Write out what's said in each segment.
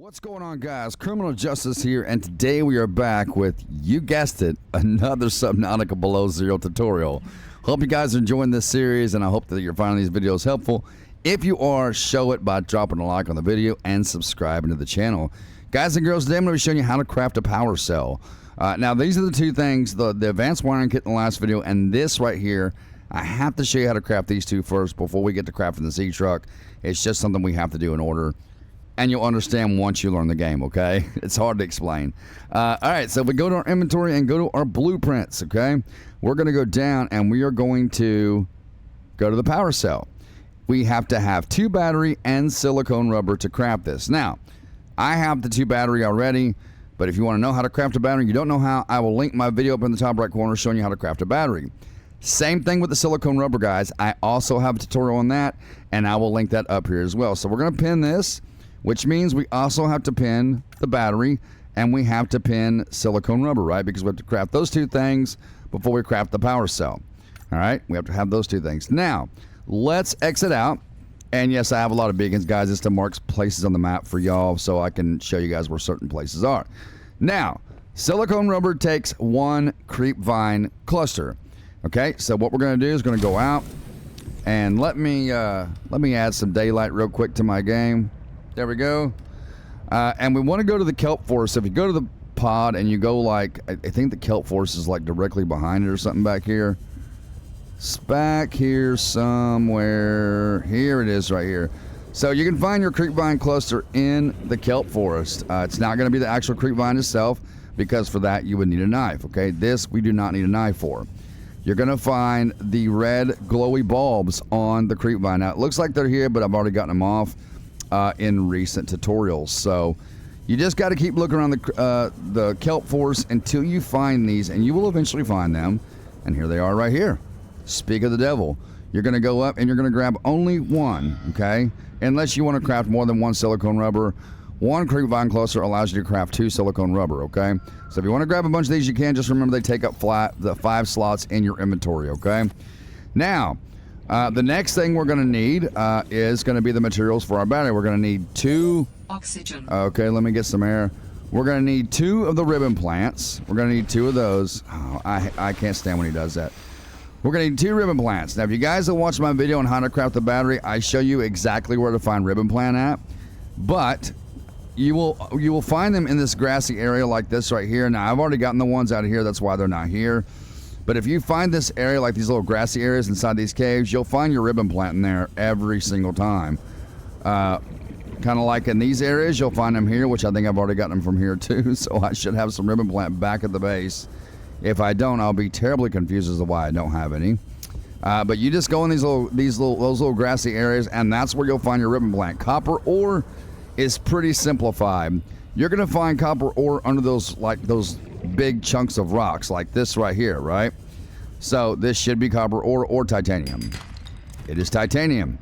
What's going on, guys? Criminal Justice here, and today we are back with, you guessed it, another Subnautica Below Zero tutorial. Hope you guys are enjoying this series, and I hope that you're finding these videos helpful. If you are, show it by dropping a like on the video and subscribing to the channel. Guys and girls, today I'm going to be showing you how to craft a power cell. Now, these are the two things, the advanced wiring kit in the last video, and this right here. I have to show you how to craft these two first before we get to crafting the Z-Truck. It's just something we have to do in order. And you'll understand once you learn the game, okay? It's hard to explain. All right, so if we go to our inventory and go to our blueprints, okay? We're going to go down and we are going to go to the power cell. We have to have 2 battery and silicone rubber to craft this. Now, I have the 2 battery already, but if you want to know how to craft a battery, you don't know how, I will link my video up in the top right corner showing you how to craft a battery. Same thing with the silicone rubber, guys. I also have a tutorial on that, and I will link that up here as well. So we're going to pin this, which means we also have to pin the battery and we have to pin silicone rubber, right? Because we have to craft those 2 things before we craft the power cell. All right, we have to have those 2 things. Now, let's exit out. And yes, I have a lot of beacons, guys. It's to mark places on the map for y'all so I can show you guys where certain places are. Now, silicone rubber takes 1 creep vine cluster. Okay, so what we're going to do is going to go out and let me add some daylight real quick to my game. There we go. And we want to go to the kelp forest. So if you go to the pod and you go like, I think the kelp forest is like directly behind it or something back here. It's back here somewhere. Here it is right here. So you can find your creepvine cluster in the kelp forest. It's not going to be the actual creepvine itself because for that you would need a knife. Okay, this we do not need a knife for. You're going to find the red glowy bulbs on the creepvine. Now it looks like they're here, but I've already gotten them off in recent tutorials. So you just got to keep looking around the kelp forest until you find these, and you will eventually find them. And here they are right here. Speak of the devil. You're going to go up and you're going to grab only 1, okay? Unless you want to craft more than 1 silicone rubber. 1 creepvine cluster allows you to craft 2 silicone rubber, okay? So if you want to grab a bunch of these, you can. Just remember they take up the 5 slots in your inventory, okay? Now, the next thing we're going to need is going to be the materials for our battery. We're going to need 2 oxygen. Okay, let me get some air. We're going to need 2 of the ribbon plants. We're going to need 2 of those. Oh, I can't stand when he does that. We're going to need 2 ribbon plants. Now, if you guys have watched my video on how to craft the battery, I show you exactly where to find ribbon plant at. But you will find them in this grassy area like this right here. Now, I've already gotten the ones out of here. That's why they're not here. But if you find this area, like these little grassy areas inside these caves, you'll find your ribbon plant in there every single time. Kind of like in these areas, you'll find them here, which I think I've already gotten them from here too. So I should have some ribbon plant back at the base. If I don't, I'll be terribly confused as to why I don't have any. But you just go in those little grassy areas, and that's where you'll find your ribbon plant. Copper ore is pretty simplified. You're going to find copper ore under those big chunks of rocks like this right here, right? So this should be copper ore or titanium. It is titanium.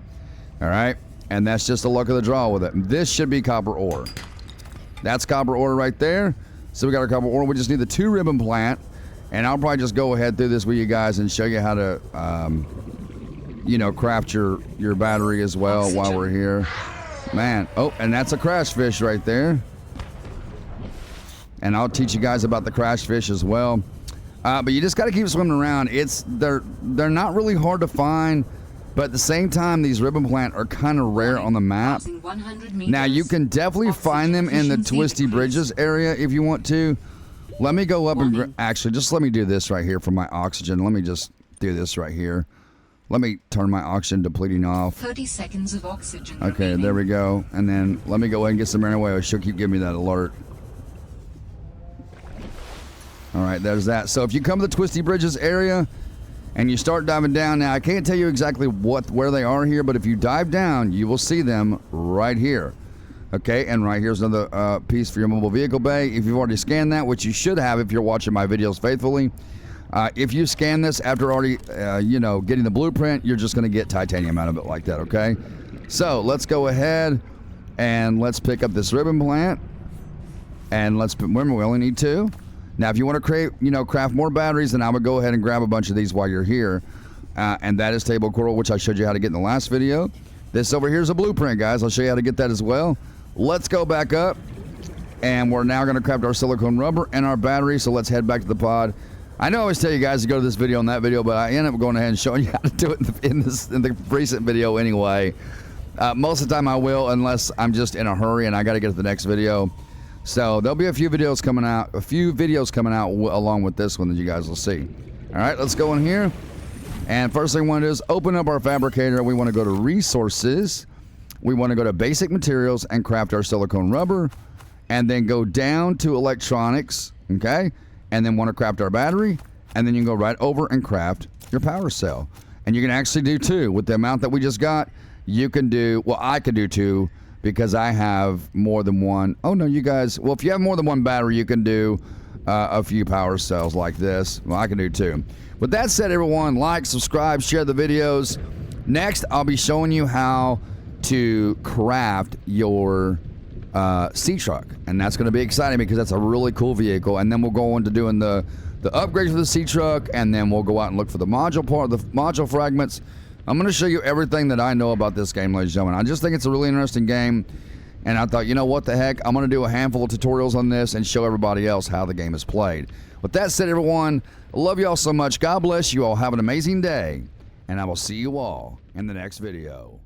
All right, and that's just the luck of the draw with it. This should be copper ore. That's copper ore right there. So we got our copper ore. We just need the 2 ribbon plant. And I'll probably just go ahead through this with you guys and show you how to, craft your battery as well oxygen. While we're here. Man, oh, and that's a crash fish right there. And I'll teach you guys about the crash fish as well. But you just got to keep swimming around. They're not really hard to find, but at the same time, these ribbon plant are kind of rare on the map. Now, you can definitely find them in the Twisty Bridges area if you want to. Let me go up and actually just let me do this right here for my oxygen. Let me just do this right here. Let me turn my oxygen depleting off. 30 seconds of oxygen. Okay, remaining. There we go. And then let me go ahead and get some air away. She'll keep giving me that alert. All right, there's that. So if you come to the Twisty Bridges area and you start diving down, now I can't tell you exactly where they are here, but if you dive down, you will see them right here. Okay, and right here's another piece for your mobile vehicle bay. If you've already scanned that, which you should have if you're watching my videos faithfully, if you scan this after already, getting the blueprint, you're just going to get titanium out of it like that, okay? So let's go ahead and let's pick up this ribbon plant, and remember we only need 2. Now, if you want to craft more batteries, then I would go ahead and grab a bunch of these while you're here, and that is table coral, which I showed you how to get in the last video. This over here is a blueprint, guys. I'll show you how to get that as well. let's go back up. And we're now going to craft our silicone rubber and our battery. So let's head back to the pod. I know I always tell you guys to go to this video and that video, but I end up going ahead and showing you how to do it in the recent video anyway. Most of the time I will, unless I'm just in a hurry and I got to get to the next video. So there'll be a few videos coming out, along with this one that you guys will see. All right, let's go in here. And first thing we want to do is open up our fabricator. We want to go to resources. We want to go to basic materials and craft our silicone rubber. And then go down to electronics, okay? And then want to craft our battery. And then you can go right over and craft your power cell. And you can actually do two. With the amount that we just got, you can do, well, I can do two because I have more than one. Oh, no, you guys, well, if you have more than one battery, you can do a few power cells like this. Well, I can do two. With that said, everyone, like, subscribe, share the videos. Next, I'll be showing you how to craft your sea truck, and that's going to be exciting because that's a really cool vehicle. And then we'll go into doing the upgrades for the sea truck, and then we'll go out and look for the module fragments. I'm going to show you everything that I know about this game, ladies and gentlemen. I just think it's a really interesting game, and I thought, you know what the heck, I'm going to do a handful of tutorials on this and show everybody else how the game is played. With that said, everyone, I love you all so much. God bless you all. Have an amazing day, and I will see you all in the next video.